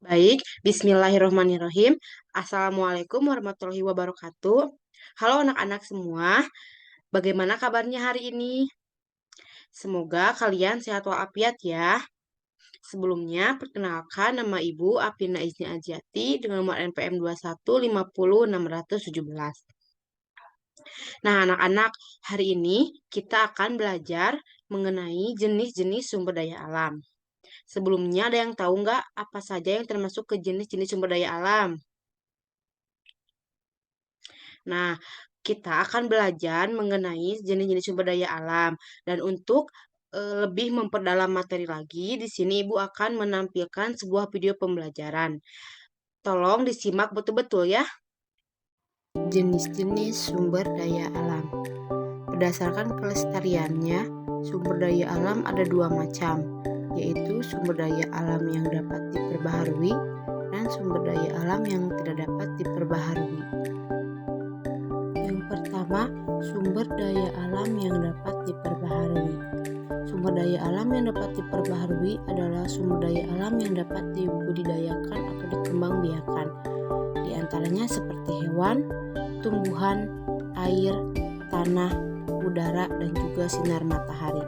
Baik, bismillahirrohmanirrohim. Assalamualaikum warahmatullahi wabarakatuh. Halo anak-anak semua, bagaimana kabarnya hari ini? Semoga kalian sehat walafiat ya. Sebelumnya, perkenalkan nama Ibu Apina Izni Ajiati dengan nomor NPM 2150617. Nah, anak-anak, hari ini kita akan belajar mengenai jenis-jenis sumber daya alam. Sebelumnya, ada yang tahu nggak apa saja yang termasuk ke jenis-jenis sumber daya alam? Nah, kita akan belajar mengenai jenis-jenis sumber daya alam. Dan untuk lebih memperdalam materi lagi, di sini Ibu akan menampilkan sebuah video pembelajaran. Tolong disimak betul-betul ya. Jenis-jenis sumber daya alam. Berdasarkan kelestariannya, sumber daya alam ada dua macam, yaitu sumber daya alam yang dapat diperbaharui dan sumber daya alam yang tidak dapat diperbaharui. Yang pertama, sumber daya alam yang dapat diperbaharui. Sumber daya alam yang dapat diperbaharui adalah sumber daya alam yang dapat dibudidayakan atau dikembangbiakan. Di antaranya seperti hewan, tumbuhan, air, tanah, udara, dan juga sinar matahari.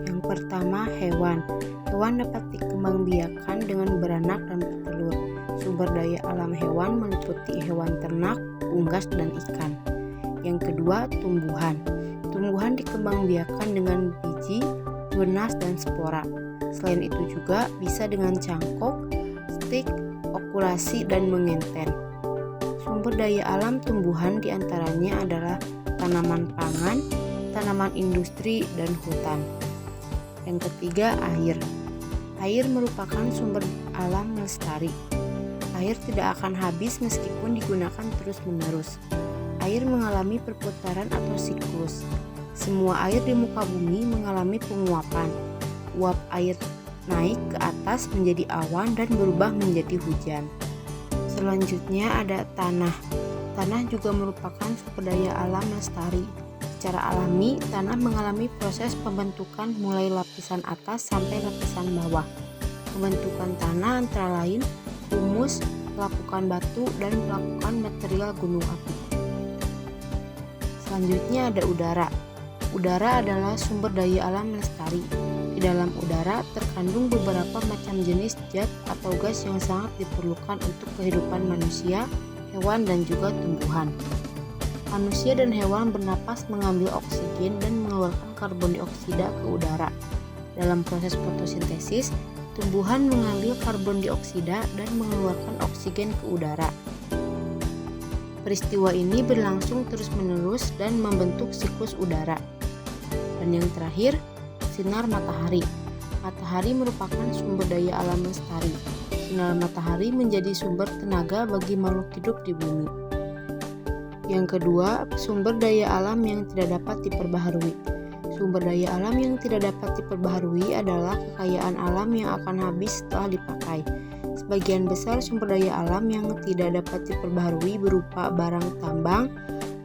Yang pertama, hewan. Hewan dapat dikembangbiakan dengan beranak dan bertelur. Sumber daya alam hewan meliputi hewan ternak, unggas, dan ikan. Yang kedua, tumbuhan. Tumbuhan dikembangbiakan dengan biji, tunas, dan spora. Selain itu juga bisa dengan cangkok, stik, okulasi, dan mengenten. Sumber daya alam tumbuhan diantaranya adalah tanaman pangan, tanaman industri, dan hutan. Yang ketiga, air. Air merupakan sumber alam lestari. Air tidak akan habis meskipun digunakan terus-menerus. Air mengalami perputaran atau siklus. Semua air di muka bumi mengalami penguapan. Uap air naik ke atas menjadi awan dan berubah menjadi hujan. Selanjutnya ada tanah. Tanah juga merupakan sumber daya alam lestari. Secara alami, tanah mengalami proses pembentukan mulai lapisan atas sampai lapisan bawah. Pembentukan tanah antara lain humus, pelapukan batu, dan pelapukan material gunung api. Selanjutnya ada udara. Udara adalah sumber daya alam lestari. Di dalam udara terkandung beberapa macam jenis zat atau gas yang sangat diperlukan untuk kehidupan manusia, hewan, dan juga tumbuhan. Manusia dan hewan bernapas mengambil oksigen dan mengeluarkan karbon dioksida ke udara. Dalam proses fotosintesis, tumbuhan mengambil karbon dioksida dan mengeluarkan oksigen ke udara. Peristiwa ini berlangsung terus-menerus dan membentuk siklus udara. Dan yang terakhir, sinar matahari. Matahari merupakan sumber daya alam lestari. Sinar matahari menjadi sumber tenaga bagi makhluk hidup di bumi. Yang kedua, sumber daya alam yang tidak dapat diperbaharui. Sumber daya alam yang tidak dapat diperbaharui adalah kekayaan alam yang akan habis setelah dipakai. Sebagian besar sumber daya alam yang tidak dapat diperbaharui berupa barang tambang.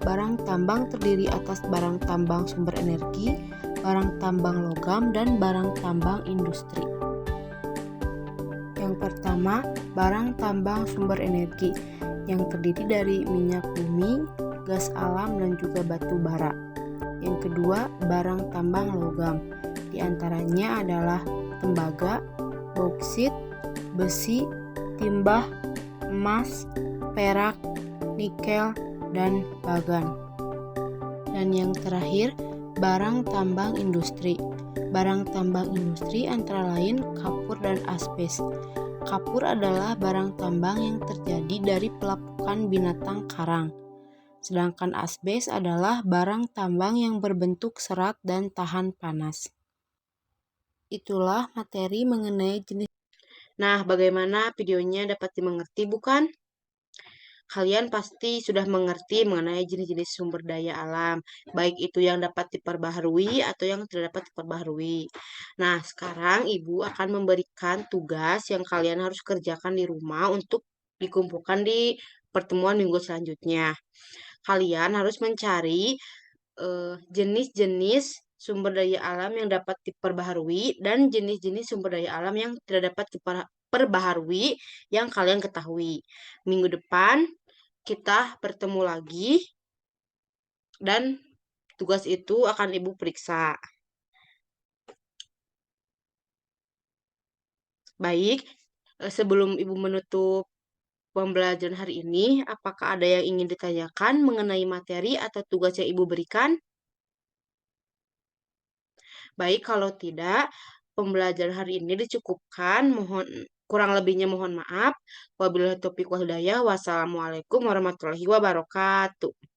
Barang tambang terdiri atas barang tambang sumber energi, barang tambang logam, dan barang tambang industri. Yang pertama, barang tambang sumber energi yang terdiri dari minyak bumi, gas alam, dan juga batu bara. Yang kedua, barang tambang logam. Di antaranya adalah tembaga, bauksit, besi, timah, emas, perak, nikel, dan bagan. Dan yang terakhir, barang tambang industri. Barang tambang industri antara lain kapur dan asbes. Kapur adalah barang tambang yang terjadi dari pelapukan binatang karang. Sedangkan asbes adalah barang tambang yang berbentuk serat dan tahan panas. Itulah materi mengenai jenis. Nah, bagaimana videonya dapat dimengerti bukan? Kalian pasti sudah mengerti mengenai jenis-jenis sumber daya alam, baik itu yang dapat diperbaharui atau yang tidak dapat diperbaharui. Nah, sekarang Ibu akan memberikan tugas yang kalian harus kerjakan di rumah untuk dikumpulkan di pertemuan minggu selanjutnya. Kalian harus mencari jenis-jenis sumber daya alam yang dapat diperbaharui dan jenis-jenis sumber daya alam yang tidak dapat perbaharui yang kalian ketahui. Minggu depan kita bertemu lagi dan tugas itu akan Ibu periksa. Baik, sebelum Ibu menutup pembelajaran hari ini, apakah ada yang ingin ditanyakan mengenai materi atau tugas yang Ibu berikan? Baik, kalau tidak, pembelajaran hari ini dicukupkan. Mohon kurang lebihnya mohon maaf. Wabillahi taufiq wal hidayah. Wassalamualaikum warahmatullahi wabarakatuh.